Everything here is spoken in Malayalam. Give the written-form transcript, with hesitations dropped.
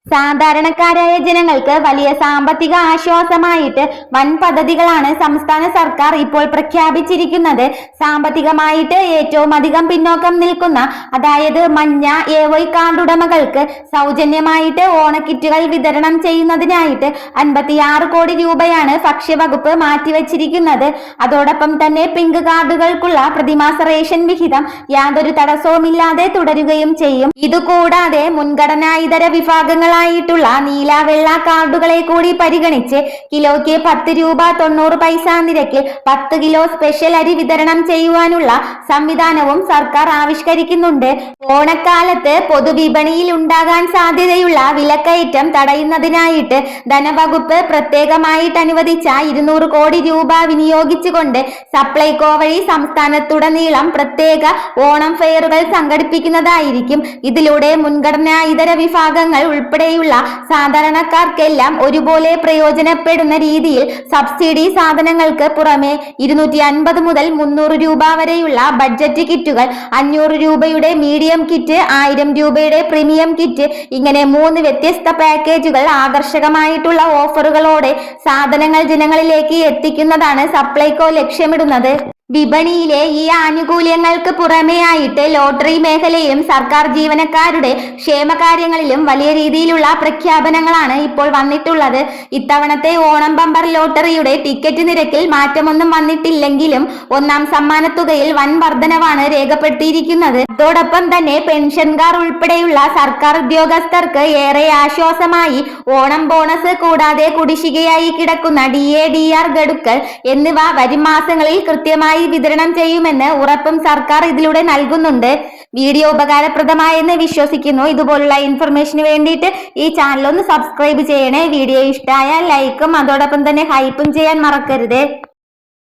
സാധാരണക്കാരായ ജനങ്ങൾക്ക് വലിയ സാമ്പത്തിക ആശ്വാസമായിട്ട് വൻ പദ്ധതികളാണ് സംസ്ഥാന സർക്കാർ ഇപ്പോൾ പ്രഖ്യാപിച്ചിരിക്കുന്നത്. സാമ്പത്തികമായിട്ട് ഏറ്റവും അധികം പിന്നോക്കം നിൽക്കുന്ന, അതായത് മഞ്ഞ AY കാർഡ് ഉടമകൾക്ക് സൗജന്യമായിട്ട് ഓണക്കിറ്റുകൾ വിതരണം ചെയ്യുന്നതിനായിട്ട് 56 കോടി രൂപയാണ് ഭക്ഷ്യവകുപ്പ് മാറ്റിവെച്ചിരിക്കുന്നത്. അതോടൊപ്പം തന്നെ പിങ്ക് കാർഡുകൾക്കുള്ള പ്രതിമാസ റേഷൻ വിഹിതം യാതൊരു തടസ്സവുമില്ലാതെ തുടരുകയും ചെയ്യും. ഇതുകൂടാതെ മുൻഗണനാ ഇതര വിഭാഗങ്ങൾ ായിട്ടുള്ള നീല വെള്ള കാർഡുകളെ കൂടി പരിഗണിച്ച് കിലോയ്ക്ക് 10 രൂപ 90 പൈസ നിരക്കിൽ 10 കിലോ സ്പെഷ്യൽ അരി വിതരണം ചെയ്യുവാനുള്ള സംവിധാനവും സർക്കാർ ആവിഷ്കരിക്കുന്നുണ്ട്. ഓണക്കാലത്ത് പൊതുവിപണിയിൽ ഉണ്ടാകാൻ സാധ്യതയുള്ള വിലക്കയറ്റം തടയുന്നതിനായിട്ട് ധനവകുപ്പ് പ്രത്യേകമായിട്ട് അനുവദിച്ച 200 കോടി രൂപ വിനിയോഗിച്ചുകൊണ്ട് സപ്ലൈകോ വഴി സംസ്ഥാനത്തുടനീളം പ്രത്യേക ഓണം ഫെയറുകൾ സംഘടിപ്പിക്കുന്നതായിരിക്കും. ഇതിലൂടെ മുൻഗണനാ ഇതര വിഭാഗങ്ങൾ ഉൾപ്പെടെയുള്ള സാധാരണക്കാർക്കെല്ലാം ഒരുപോലെ പ്രയോജനപ്പെടുന്ന രീതിയിൽ സബ്സിഡി സാധനങ്ങൾക്ക് പുറമെ 250 മുതൽ 300 രൂപ വരെയുള്ള ബഡ്ജറ്റ് കിറ്റുകൾ, 500 രൂപയുടെ മീഡിയം കിറ്റ്, 1000 രൂപയുടെ പ്രീമിയം കിറ്റ്, ഇങ്ങനെ 3 വ്യത്യസ്ത പാക്കേജുകൾ ആകർഷകമായിട്ടുള്ള ഓഫറുകളോടെ സാധനങ്ങൾ ജനങ്ങളിലേക്ക് എത്തിക്കുന്നതാണ് സപ്ലൈകോ ലക്ഷ്യമിടുന്നത്. വിപണിയിലെ ഈ ആനുകൂല്യങ്ങൾക്ക് പുറമെയായിട്ട് ലോട്ടറി മേഖലയിലും സർക്കാർ ജീവനക്കാരുടെ ക്ഷേമകാര്യങ്ങളിലും വലിയ രീതിയിലുള്ള പ്രഖ്യാപനങ്ങളാണ് ഇപ്പോൾ വന്നിട്ടുള്ളത്. ഇത്തവണത്തെ ഓണം ബമ്പർ ലോട്ടറിയുടെ ടിക്കറ്റ് നിരക്കിൽ മാറ്റമൊന്നും വന്നിട്ടില്ലെങ്കിലും ഒന്നാം സമ്മാനത്തുകയിൽ വൻ വർധനവാണ് രേഖപ്പെടുത്തിയിരിക്കുന്നത്. അതോടൊപ്പം തന്നെ പെൻഷൻകാർ ഉൾപ്പെടെയുള്ള സർക്കാർ ഉദ്യോഗസ്ഥർക്ക് ഏറെ ആശ്വാസമായി ഓണം ബോണസ് കൂടാതെ കുടിശ്ശികയായി കിടക്കുന്ന DA DR ഗഡുക്കൾ എന്നിവ വരും മാസങ്ങളിൽ കൃത്യമായി വിതരണം ചെയ്യുമെന്ന് ഉറപ്പും സർക്കാർ ഇതിലൂടെ നൽകുന്നുണ്ട്. വീഡിയോ ഉപകാരപ്രദമായെന്ന് വിശ്വസിക്കുന്നു. ഇതുപോലുള്ള ഇൻഫർമേഷന് വേണ്ടിയിട്ട് ഈ ചാനൽ ഒന്ന് സബ്സ്ക്രൈബ് ചെയ്യണേ. വീഡിയോ ഇഷ്ടമായാൽ ലൈക്കും അതോടൊപ്പം തന്നെ ഹൈപ്പും ചെയ്യാൻ മറക്കരുത്.